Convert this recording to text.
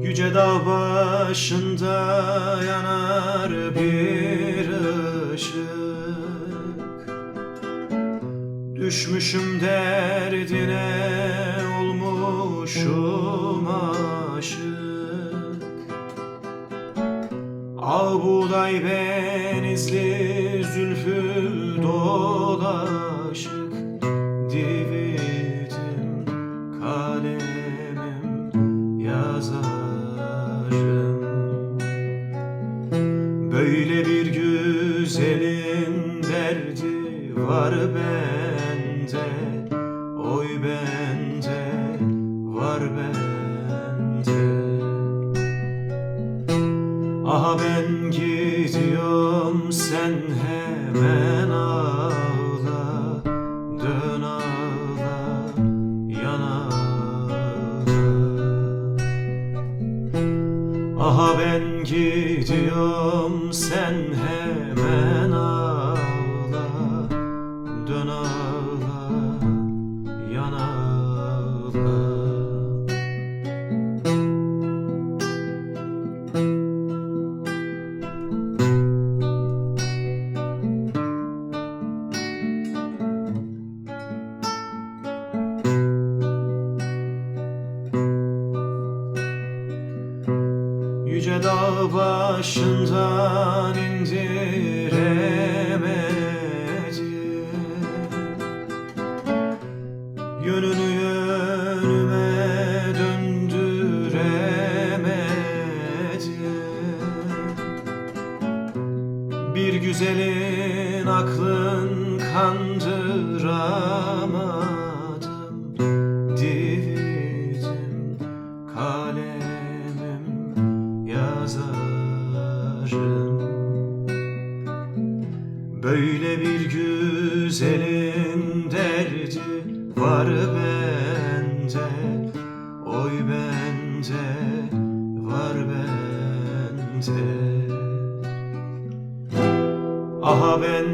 Yüce dağ başında yanar bir ışık. Düşmüşüm derdine, olmuşum aşık. Al buğday benizli, zülfü dolaşık. Dividim kalemim yazarım. Böyle bir güzelin derdi var bende, oy bende, var bende. Aha ben gidiyorum, sen hemen ağla, dön ağla, yan ağla. Aha ben gidiyorum, sen hemen ağla, dön ağla, yan ağla. Yüce dağ başından indiremedim, yönünü yönüme döndüremedim. Bir güzelin aklın kandıramadım. Dividim kalemim yazarım. Böyle bir güzelin derdi var bende, oy bende, var bende. Aha ben